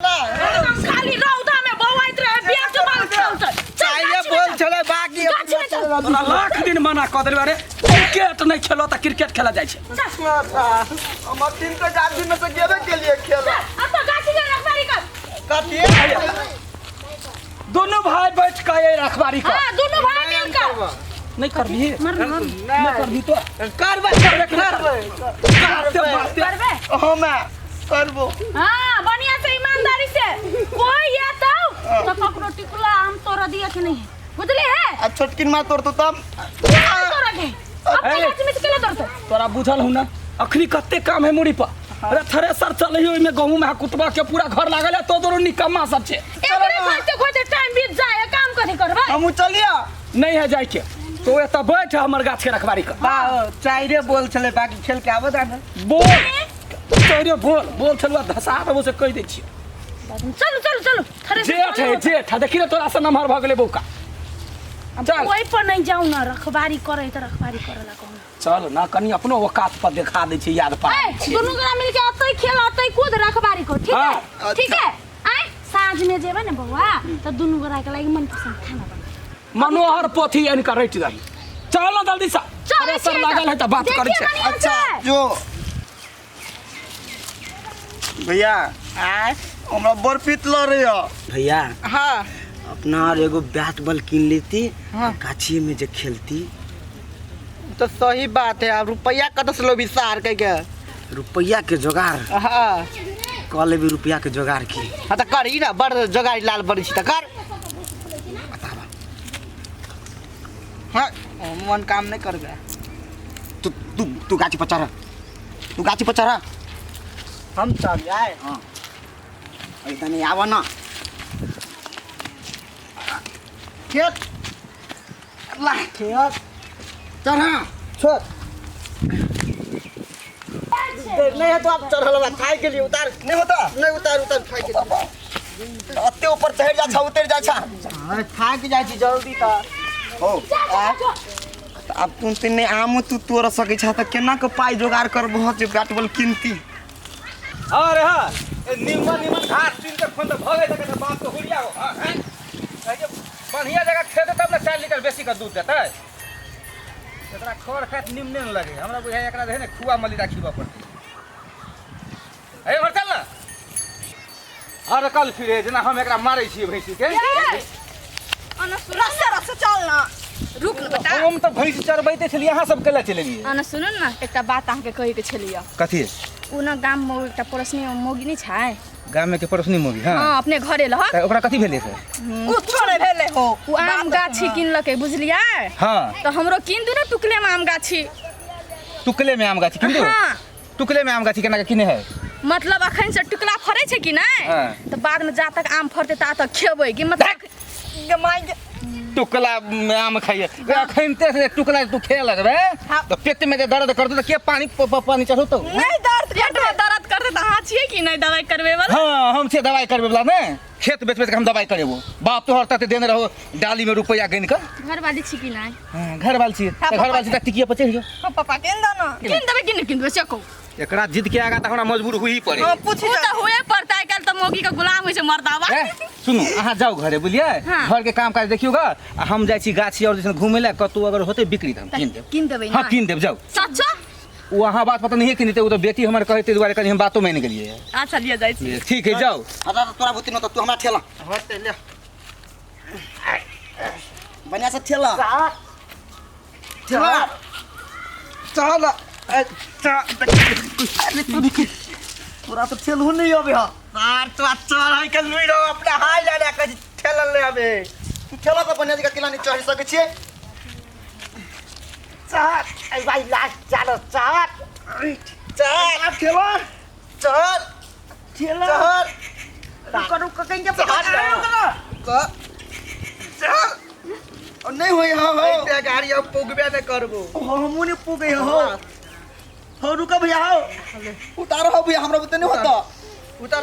खाली रौदा में बौआइत रहे बेच माल खेलत चाहिए बोल चले बाकी लाख दिन मना क देले बारे क्रिकेट नहीं खेलो त क्रिकेट खेला जाय छे हम दिन तो गाछी में से गेबे के लिए खेलो अब तो गाछी ले रखबारी कर कथी दोनों भाई बैठ के ये रखबारी कर हां दोनों भाई मिलकर नहीं कर भी नहीं कर भी तो करबे करबे हम करबो हां बढ़िया से ईमानदारी से कोई ये तो ककरो टिकुला हम तोरा दिया कि नहीं बुझले है आ छोटकिन मां तोड़ तो तब तोरा के अब गाछी में से केला तोड़ते तोरा बुझल हूं ना अखनी कत्ते काम है मुड़ी पर अरे थ्रेसर चले ओइ में गहूं में कुतबा के पूरा घर लागल है तो दोरो निकम्मा सब छे एकरे खोजते खोजते टाइम बीत जाए काम कथि करबे हम चलिया नहीं है जाय के तो एता बैठ हमर गाछ के रखबारी कर चाहिए बोल चले बाकी खेल के आबे दाना बोल तोरे बोल चलवा धसा देबो से कह दै छी चलो जेठ देखी रे तोरा से नमहर भ गेले बौका चल कोई पर नहीं जाऊ ना रखबारी करे त रखबारी करेला कहूं चल ना कनी अपनो औकात पर दिखा दै छी याद पा दोनों गोरा मिलके अतै खेल अतै कूद रखबारी को ठीक है ठीक है आइ साँझ में जेबे ने बौआ त दोनों गोरा के लागि मन पसंद खाना बना मनोहर पोथी इनका रट जाई चल ना जल्दी से अरे सर लागल है त बात करै छै अच्छा जो भैया हमरा बड़ पीत ल रही हो भैया हां अपना और एगो बैट बॉल किन लेती गाछी में जो खेलती तो सही बात है अब रुपया कत से लो विसार के रुपया के जोगाड़ हां कल भी रुपया के जोगाड़ की हां त करी ना बड़ जोगाड़ी लाल बड़ी छी त कर हां मन काम नहीं करबे तू गाछी पर चढ़ तू गाछी पर चढ़ हम चल जाए हां ऐसा नहीं आवा ना खेत ला खेत चढ़ छोड़ नहीं है तो आप चढ़ल बा खाए के लिए उतार नहीं होता नहीं उतार खाए के लिए अत्ते ऊपर चढ़ जा छा उतर जा छा खाए के जाई छी जल्दी त हो अब तुम तिने आम तू तोड़ सकै छ त केना के पाई जोगाड़ कर बहुत जे बैट बॉल किनती अरे हां निमन घास चुन के फोन त भगे तक बाप तो हुड़िया हो हां हैं बढ़िया जगह खेत तब ना 4 लीटर बेसी का दूध देतै एकरा खर खात निमने न लगे हमरा बुझाय एकरा रहे ने खुआ मली राखीबा पड़तै ए और चल ना हर कल फिरे जना हम एकरा मारै छी भैंसी के रस्सा चल ना रुक न बेटा हम तो भैंस चरबैते छलिए अहाँ सब केला चलेलिए अन सुनन ना एकटा बात अहाँ के कहे के छलिया कथि उ ना गाम में एकटा पड़ोसनी मोगी नहीं छै गाम में के पड़ोसनी मोगी हां हां अपने घरे लह त ओकरा कथि भेलै से कुछो नहीं भेले हो उ आम गाछी किनलकै बुझलियै हां तो हमरो किन दू ना टुकले में आम गाछी टुकले में आम गाछी किन दो हां टुकले में आम गाछी केना के किने है मतलब अखन से टुकला फरै छै कि नहीं हां तो बाद में जा तक आम फरते ता तक खेबै कि मतलब टुकला में आम खाइए खनते से टुकला तू खेल लगबे तो पेट में दर्द कर दो तो के पानी पानी चढ़ो तो नहीं दर्द पेट में दर्द करते त हां छिए कि नहीं दवाई करबे वाला हां हम से दवाई करबे वाला ने खेत बेच बेच के हम दवाई करेबो बाप तो हरता देने रहो डाली में रुपया गिन के घर वाली छी कि नहीं हां घर वाली छी तक टिकिया पर चढ़ जो हां पापा किन दो ना किन देबे किन देबे चको एकरा जिद के आगा त हमरा मजबूर हुई पड़े हां पूछ त होए पड़ता है कल त मोगी का गुलाम होय छै मर्दावा सुनो अहाँ जाओ घरे बुझलिए हाँ। घर के काम काज देखियोगा हम जाय छी गाछी और जैसे घूमे ला कतौ अगर होते बिक्री त हम किन देब देबे हां किन देब जाओ सच वो अहाँ बात पता नहीं किनते वो तो बेटी हमर कहते दुआरे कनी हम बातों में नहीं गेलिए अच्छा लिया जाय छी ठीक है जाओ हटा तोरा बुती न त तू हमरा ठेला हट ले बढ़िया से ठेला चला चल पूरा तो ठेल हो नहीं अबे यार तो अच्छा है के लुई रहो अपना हाय जा रे के ठेलल ले अबे तू ठेला तो बनिया का किला नहीं चढ़ सके छे चार ए भाई लास्ट चलो चार चार ठेला चार ठेला चार रुक कहीं के चार और नहीं होई हां हो ए गाड़ी अब पुगबे न करबो हमहु नहीं पुगे हो हो रुक भैया हो उतारो हो भैया हमरा बते नहीं होता उतार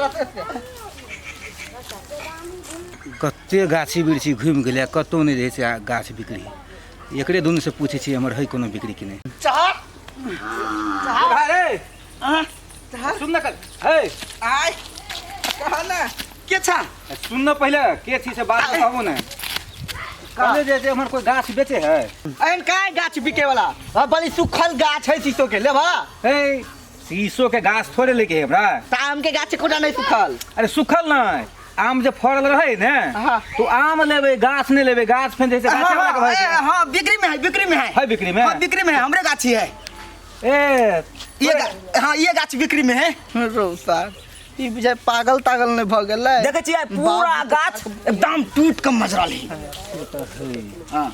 कते गाछी बिरछी घूम गेले कतौ नहीं रहे छै गाछ बिक्री एकरे दुनु से पूछे छी हमर है कोनो बिक्री कि नहीं चार अरे हां सुन न कर हे आय कहा ना के छा सुन न पहले के थी से बात बताबो ना कहले जे हमर कोई गाछ बेचे है एन काय गाछ बिके वाला बड़ी सुखल गाछ है शीशो के लेबा ए शीशो के गाछ थोड़े लेके है हमरा आम के गाछ कोना नहीं सुखल अरे सुखल नहीं आम जब फड़ल रहे ने तो आम लेबे गाछ नहीं लेबे गाछ फेन जैसे गाछ वाला के भाई हां बिक्री में है बिक्री में है है बिक्री में हां बिक्री में है हमरे गाछी है ए ये गाछ बिक्री में है रोसा ई बुझाय पागल तागल ने भ गेलै देखे छियै पूरा गाछ एकदम टूट के मजरल है हां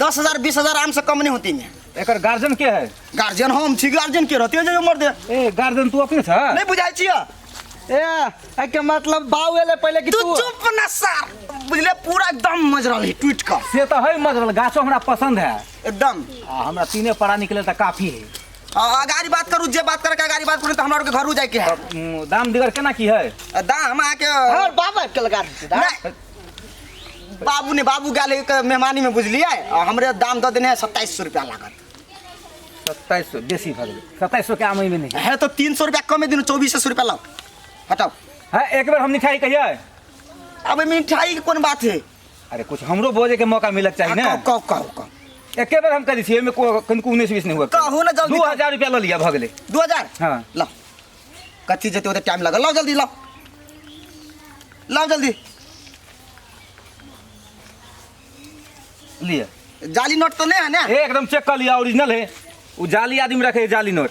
10,000 20,000 आम से कम नहीं होती है एकर गार्जियन के है गार्जियन हम छी गार्जियन के रहते जो मर दे ए गार्जियन तू अपने था नहीं बुझाय छियै ए के मतलब बाऊ एले पहले कि तू चुप न सर बुझले पूरा एकदम मजरल है टूट के से तो है मजरल गाछो हमरा पसंद है एकदम हमरा तीने पड़ा निकले त काफी है गाड़ी बात करू जे बात करे गाड़ी बात करू तो हमरा के घर जाए के है दाम दिगर केना की है दाम आके हमर बाबा के लगा दे बाबू ने बाबू गेल मेहमानी में बुझलिए हमरे दाम द देने 2700 रुपया लागत 2700 बेसी भ गेल 2700 के आम में नहीं है तो 300 रुपया कम दिन 2400 रुपया लाओ हटाओ है एक बार हम मिठाई कहिए अब मिठाई की कौन बात है अरे कुछ हमरो बोले के मौका मिलक चाहिए ना कहो एके बार हम करी छी में कनको 19-20 नहीं हुआ कहो ना जल्दी 2000 रुपया ल लिया भ गेले 2000 हां ला कथी जते ओते टाइम लगा लाओ जल्दी लाओ जल्दी लिया जाली नोट तो नहीं है ना एकदम चेक कर लिया ओरिजिनल है वो जाली आदमी रखे जाली नोट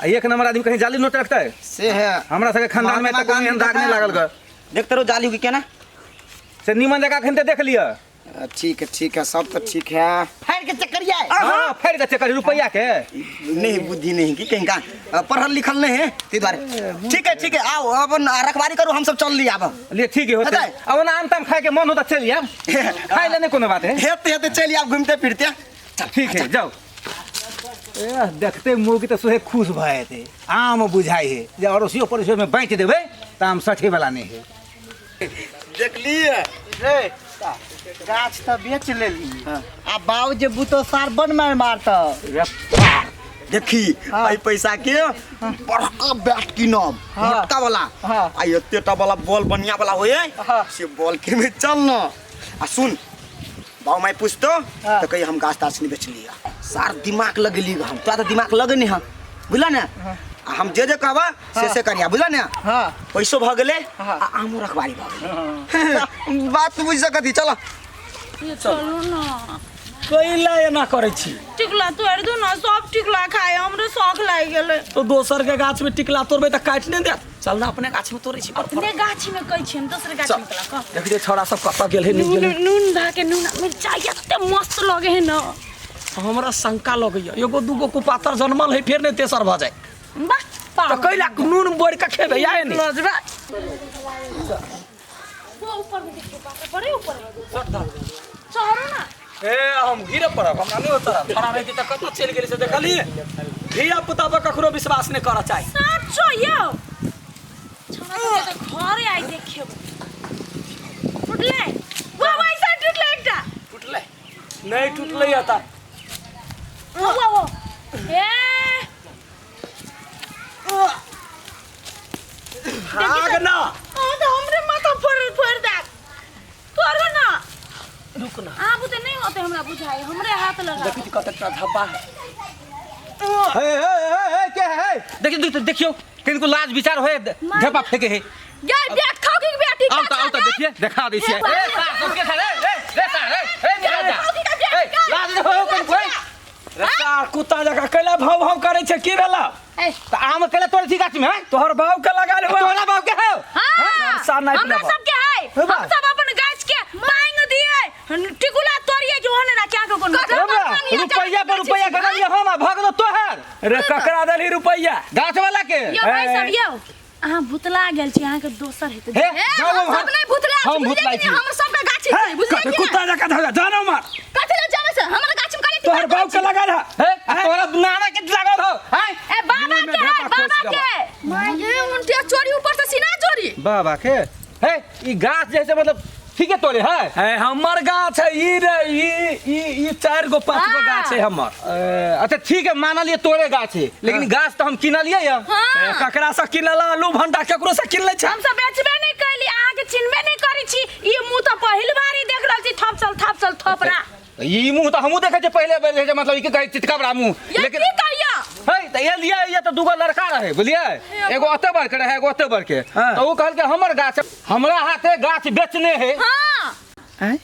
एक नंबर आदमी कहीं जाली नोट रखता है से है हमरा सके खानदान में तक कोई दाग नहीं लागल ग देखते रहो जाली हुई क्या ना से नीमन जगह खनते देख लिया ठीक है सब तो ठीक है फेर के चक्करिया है हां फेर के चक्कर रुपया के नहीं बुद्धि नहीं की कहीं का पढ़ल लिखल नहीं है ते द्वारे ठीक है आओ अब रखवारी करो हम सब चल लिया अब ले ठीक है होता अब ना आम ताम खाए के मन होता चल आब खाई लेने कोनो बात है हेते चल आब घूमते फिरते ठीक है जाओ देखते मुँह की तो सुहे खुश भए थे आम बुझाई है जे अड़ोसियो पड़ोसियो में बाँट देवे तो आम सठे वाला नहीं है देख लिए रे गाछ तो बेच ले ली आ बाऊ जे बुतो सार बन में मारता देखी आई पैसा के बड़का बैट की नाम मोटका वाला आई एतेटा वाला बॉल बढ़िया वाला होए से बॉल के में चल न आ सुन बाऊ मैं पूछतो तो कहीं हम गाछ ताछ नहीं बेच लिया सार दिमाग लगली हम तो दिमाग लगे नहीं हम बुझला ना हम जे कहबा से करिया बुझला ना पैसो भ गेले आमो रखवारी भ गेले बात बुझ सकती चलो चलो ना कैला एना करे छी टिकला तोड़ दो ना सब टिकला खाए हमरे शौक लाग गेले तो दोसर के गाछ में टिकला तोड़बे त काट नहीं दे चल ना अपने गाछ में तोड़े छी अपने गाछ में कई छन दूसरे गाछ में टिकला का देख दे छोरा सब कत गेल है नहीं गेल नून धा के नून मिर्चाई एते मस्त लगे है ना हमरा शंका लगैया एगो दूगो कुपातर जन्मल है फिर नहीं तेसर भ जाए बा तो कैला नून बोर के खेबे आए नहीं लजबा वो ऊपर में देखो पाता बड़े ऊपर चढ़ो ना ए हम गिरे पड़ब हमरा नहीं होता छोरा रहती त कत चल गेली से देखली धिया पुता पर कखरो विश्वास नहीं करा चाहिए सच्चो यो छोरा तो घर आई देखियो फुटले वो वैसा टूटले एकटा टूटले नहीं टूटले आता वो ए आग ना तो हमरे माथा फोड़ दे करो ना रुक ना आप तो नहीं होते हमरा बुझाए हमरे हाथ लगा देखी कतटा धब्बा है क्या है देखियो किनको लाज विचार होए झपा फेंके है यार बैठ खाओ की बेटी आओ तो देखिए दिखा दे छे ए सास के सारे ए सारे ए लाज हो कोन कोई रसा कुत्ता जगह कैला भाव भाव करे छे की भेला तो आम केला तोड़ थी गाछ में तोहर बाव के लगा ले तोरा बाप के है हां सा नहीं हमरा सब के है हम सब अपन गाछ के मांग दिए टिकुला तोड़िए जो होने ना क्या को कोन रुपया पर रुपया गना लिया हम भगलो तोहर रे ककरा देली रुपया गाछ वाला के यो भाई सब यो अहाँ भुतला गेल छी अहाँ के दोसर हेते जाओ सब नहीं भुतला हम भुतलाई छी हम सब के गाछ है बुझलिए कुत्ता जगह धगा जानो मार कथि ले जावे से हमरा गाछ में काली तोहर बाव के लगा रहा तोरा नाना के लागल हो हैं ए बाबा के है बाबा के मां ये उनटे चोरी ऊपर से सीना चोरी बाबा के है ई गाछ जैसे मतलब ठीक है तोरे है है हमर गाछ है ई रे ई 4 गो 5 गो गाछ है हमर। अच्छा ठीक है मान लिए तोरे गाछ है लेकिन गाछ तो हम किनलिए या ककरा से किनला आलू भंडा केकरो से किन ले छै हम सब बेचबे नहीं कैली अहाँ के चिन्हबे नहीं करै छी ई मुंह तो पहिल बारी देख रहल छी थप चल थोपरा ई मुंह तो हमहू देखे पहले बेर मतलब ई के कहै चितका बड़ा मुंह लेकिन की करिया है त ये लिए ये तो दुगो लड़का रहे बुझलिए एगो अते बर के रहे एगो अते बर के तो वो कहल के हमर गाछ हमरा हाथे गाछ बेचने है हां हैं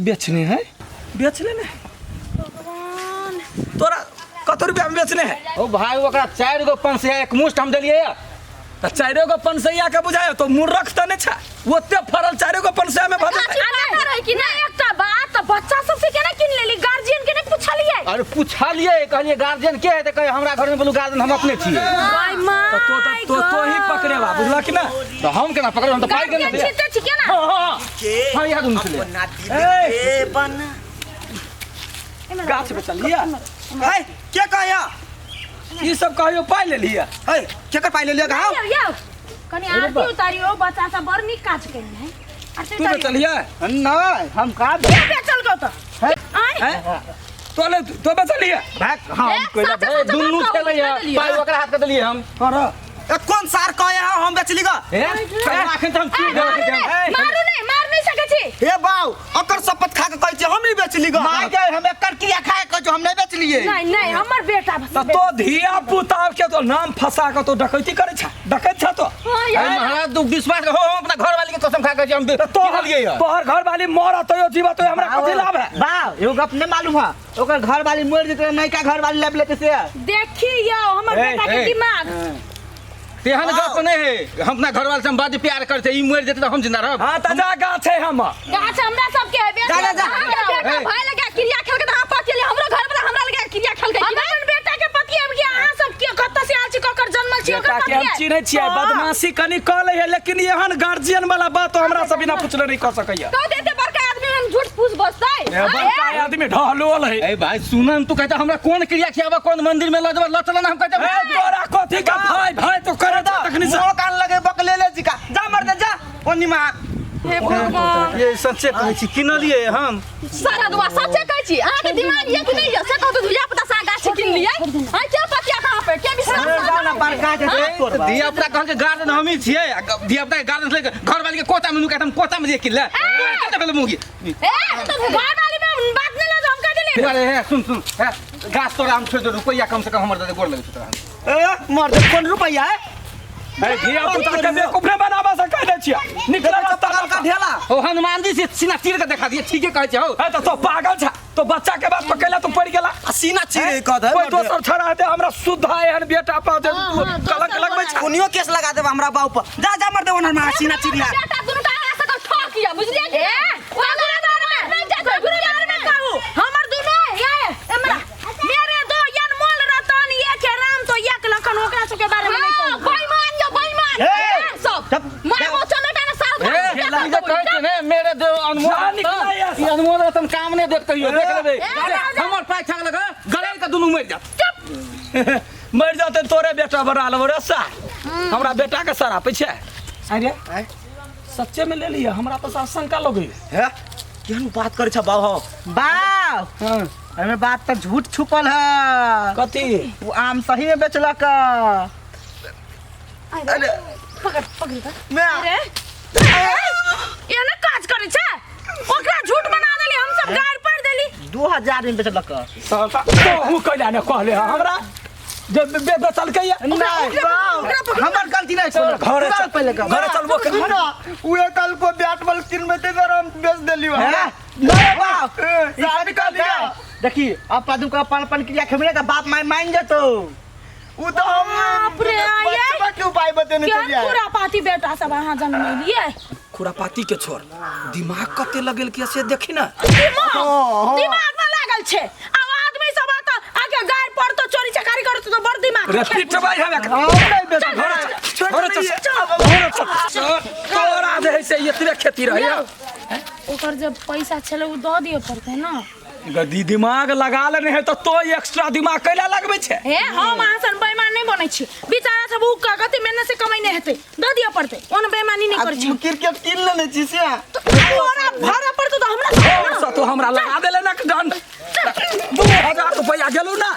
बेचने है बेचले ने भगवान तोरा कत रुपया में बेचने है ओ भाई ओकरा 4 गो 5 से एक मुष्ठ हम देलिए त 4 गो 500 के बुझायो तो मूर्ख त नहीं छै ओते फरल 4 गो 500 में भजत रहे कि ना एकटा बात तो बच्चा सब से केना किन लेली गार्जियन के नहीं पूछलिए अरे पूछलिए कहलिए गार्जियन के है त कहे हमरा घर में बोलू गार्जियन हम अपने छिए भाई मां तो ही पकड़े बा बुझला कि ना तो हम केना पकड़ हम तो पाई के नहीं जीते छी केना हां याद उनसे ए बन गाछ बेचल लिया है के कहया ई सब कहियो पाइ ले लिया है के कर पाइ ले लिया गाँव यो कनी आरती उतारियो बच्चा सब बड़ निक काज कइले है आरती तू बेचल लिया नहीं हम का बेचल गो तो आय तो बेचल लिया भाग हम कोई दुन्नु चले पाई ओकरा हाथ के देलिए हम अरे कौन सार कहया हम बेचली गा आखिर तो हम चीज दे के मार नहीं सके छी ए बाऊ अकर शपथ खा के कहै छै हम नहीं बेचली गा मार के हम एकर क्रिया खाए कहै छै हम नहीं बेचलिए नहीं हमर बेटा तो धिया पुता के तो नाम फंसा के तो डकैती करे छ डकैत छ तो महाराज तू विश्वास हो अपना घर वाली के कसम खा के हम तो तोहर घर वाली मरा तो यो जीवा तो हमरा कथि लाभ है बाऊ एगो गप नहीं मालूम है ओकर घर वाली मर जेते नहीं का घर वाली लेब लेते से देखियो हमर बेटा के दिमाग तेहन गप नहीं है हम अपना घर वाले से हम बात प्यार करते ई मर जेते तो हम जिंदा रहब हां त जा गाछ है हम गाछ हमरा सब के है जा बेटा भाई लगा क्रिया खेल के हां पतिले हमरो घर वाला हमरा लगा क्रिया खेल के अपन बेटा के पति हम के अहाँ सब के कत से आल छी ककर जन्मल छी ओकर के हम चिन्है छियै बदमाशी कनी क लै है लेकिन एहन गार्जियन वाला बात तो हमरा से बिना पूछले नहीं क सकैया तो देते बड़का आदमी हम झूठ पूछ बसतै बड़का आदमी ढहलोल है ए भाई सुनन तू कहता हमरा कौन क्रिया खियाबा कौन मंदिर में लजबा ल चलन हम कहते तोरा कथि का भाई तो करे तखनी से कान लगे बकले ले जिका जा मर जा ओनी मा हे भगवान ये सच्चे कहै छी किनलिए हम सारा दुआ सच्चे कहै छी अहाँ के दिमाग ये कि नहीं ये से कहतो दुलिया पता सा गाछ किन लिए हां क्या पतिया कहां पे के विश्वास ना बड़का के धिया पुता कहल के गार्डन हम ही छिए धिया पुता के गार्डन ले घर वाली के कोता में नुका हम कोता में जे किल्ला कते बेले मुगी ए तो घर वाली में बात नहीं ला हम कह देली अरे है सुन गाछ तोरा हम छोड़ दे रुपया कम से कम हमर दे गोड़ लगे तोरा ए मर जा कौन रुपया है ए धिया पुता के बेवकूफ ने बनाबा से कह दे छिया निकला तकल का ढेला ओ हनुमान जी से सीना चीर के दिखा दिए ठीक है कहै छै हो ए तो पागल छ तो बच्चा के बात पकैला तू पड़ गेला सीना चीरे कह दे कोई दोसर छड़ा दे हमरा शुद्ध है एहन बेटा पा दे कलंक लगबै छ कुनियो केस लगा देब हमरा बाऊ पर जा मर दे ओनर मा सीना चिरिया बेटा दुनु का ऐसा कर ठोकिया बुझलिए ए पागल में नहीं जा कोई गुरुद्वार में कहू हमर दुनु ये हमरा मेरे दो अनमोल रतन ये के राम तो एक लखन ओकरा सब के बारे में नहीं कहू बेईमान जो बेईमान सब मैं वो चमेटा ना साल ये कहै छै ने मेरे दो अनमोल ये अनमोल रतन काम नहीं देखते हो देख लेबे हमर पाय छाग लगा गले के दुनु मर जा मर जाते तोरे बेटा बना लो रे सा हमरा बेटा के सरा पे छै अरे सच्चे में ले लिया हमरा तो शंका लगे है केहन बात करे छ बाऊ बाऊ हां एमे बात त झूठ छुपल है कथि वो आम सही में बेचलक अरे पकड़ मैं अरे ये ना काज करे छै ओकरा झूठ बना देली हम सब गाड़ पड़ देली 2000 में बेचलक कहू कैला ने कहले हमरा जब बेटा चल के नहीं बाऊ हमर गलती नहीं छै घर चल पहले का घर चलबो के उहे कल को बैट बॉल किन में ते हम बेच देली नहीं बाऊ शादी कर लिया देखी अब पादू का अपन क्रिया खेमरे का बाप माय मान जतो उ तो हम बाप रे बचवा के उपाय बतेने क्या चलिए पूरा पाती बेटा सब वहां जन्म लिए खुरापाती के छोड़ दिमाग कते लगल के से देखी ना दिमाग में लागल छे अब आदमी सब आता आगे गाय पर तो चोरी चकारी करत तो बड़ दिमाग रिपीट भाई हम नहीं बेच तोरा जे से इतने खेती रही ओकर जब पैसा छले उ द दियो पड़ते ना गदी दिमाग लगा लेने है तो एक्स्ट्रा दिमाग कैला लगबे छे हे हम आसन बेईमान नहीं बनै छी बेचारा सब उ कगति मेहनत से कमाई नहीं हेते द दियो पड़ते ओन बेईमानी नहीं करै छी क्रिकेट किन लेने छी से तोरा भाड़ा पड़तो तो हमरा तो हमरा लगा देले ना दंड 2000 रुपया गेलू ना